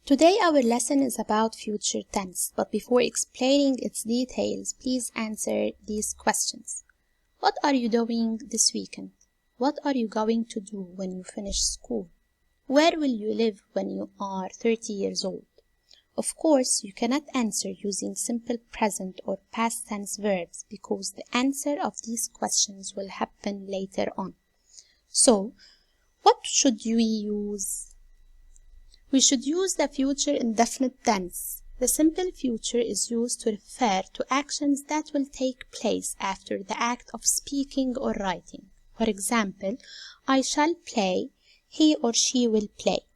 Today our lesson is about future tense, but before explaining its details, please answer these questions. What are you doing this weekend? What are you going to do when you finish school? Where will you live when you are 30 years old? Of course, you cannot answer using simple present or past tense verbs because the answer of these questions will happen later on. So, what should we use? We should use the future indefinite tense. The simple future is used to refer to actions that will take place after the act of speaking or writing. For example, I shall play, he or she will play.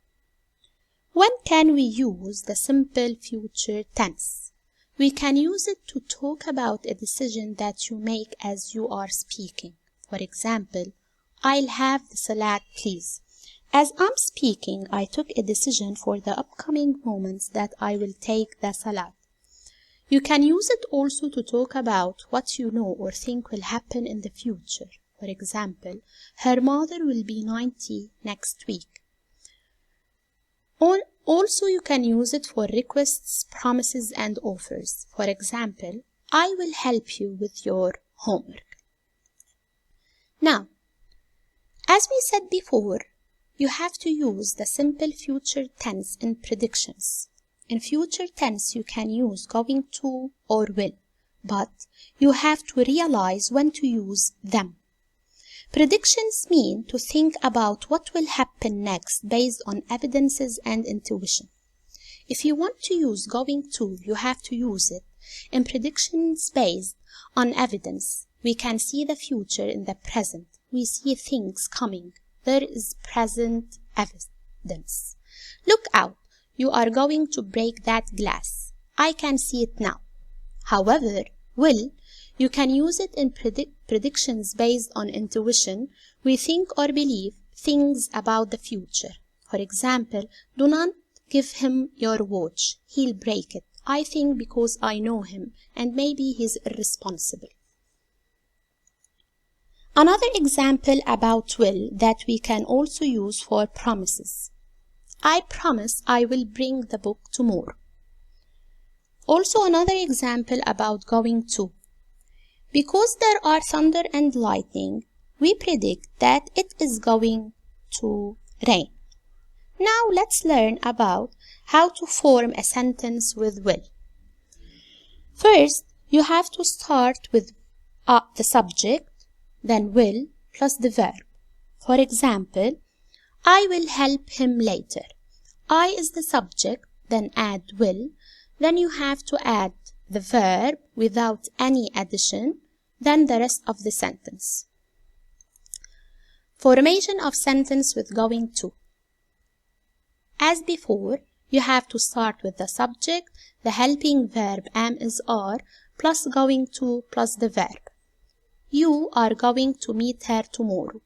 When can we use the simple future tense? We can use it to talk about a decision that you make as you are speaking. For example, I'll have the salad, please. As I'm speaking, I took a decision for the upcoming moments that I will take the salad. You can use it also to talk about what you know or think will happen in the future. For example, her mother will be 90 next week. Also, you can use it for requests, promises, and offers. For example, I will help you with your homework. Now, as we said before, you have to use the simple future tense in predictions. In future tense, you can use going to or will, but you have to realize when to use them. Predictions mean to think about what will happen next based on evidences and intuition. If you want to use going to, you have to use it. In predictions based on evidence, we can see the future in the present. We see things coming. There is present evidence. Look out, you are going to break that glass. I can see it now. However, will, you can use it in predictions based on intuition. We think or believe things about the future. For example, do not give him your watch. He'll break it. I think because I know him, and maybe he's irresponsible. Another example about will that we can also use for promises. I promise I will bring the book tomorrow. Also another example about going to. Because there are thunder and lightning, we predict that it is going to rain. Now let's learn about how to form a sentence with will. First, you have to start with the subject, then will plus the verb. For example, I will help him later. I is the subject, then add will, then you have to add the verb without any addition, then the rest of the sentence. Formation of sentence with going to. As before, you have to start with the subject, the helping verb am is are, plus going to plus the verb. You are going to meet her tomorrow.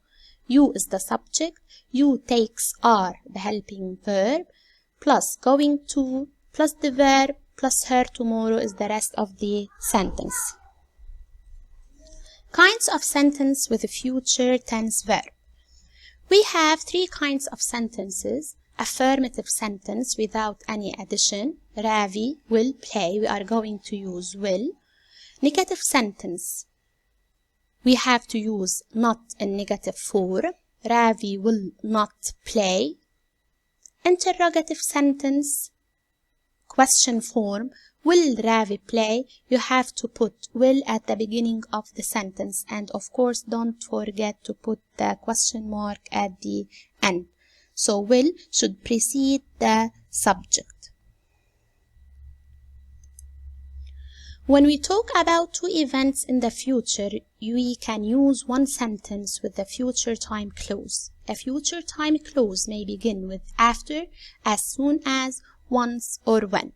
You is the subject, you takes are the helping verb, plus going to, plus the verb, plus her tomorrow is the rest of the sentence. Kinds of sentence with a future tense verb. We have three kinds of sentences. Affirmative sentence without any addition. Ravi will play. We are going to use will. Negative sentence. We have to use not in negative form. Ravi will not play. Interrogative sentence, question form. Will Ravi play? You have to put will at the beginning of the sentence. And of course, don't forget to put the question mark at the end. So will should precede the subject. When we talk about two events in the future, we can use one sentence with the future time clause. A future time clause may begin with after, as soon as, once, or when.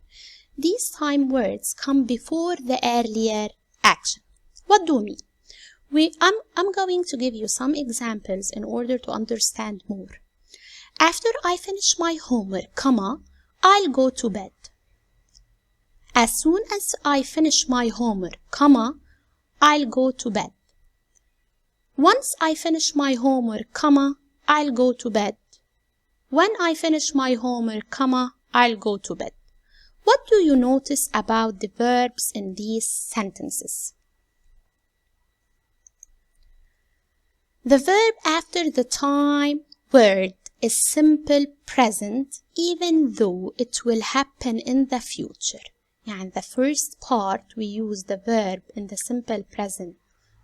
These time words come before the earlier action. What do you mean? I'm going to give you some examples in order to understand more. After I finish my homework, I'll go to bed. As soon as I finish my homework, I'll go to bed. Once I finish my homework, I'll go to bed. When I finish my homework, I'll go to bed. What do you notice about the verbs in these sentences? The verb after the time word is simple present even though it will happen in the future. يعني the first part we use the verb in the simple present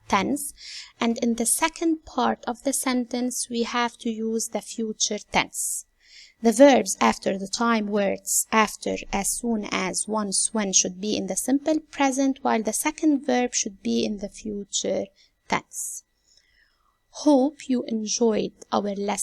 tense, and in the second part of the sentence we have to use the future tense. The verbs after the time words after, as soon as, once, when should be in the simple present, while the second verb should be in the future tense. Hope you enjoyed our lesson.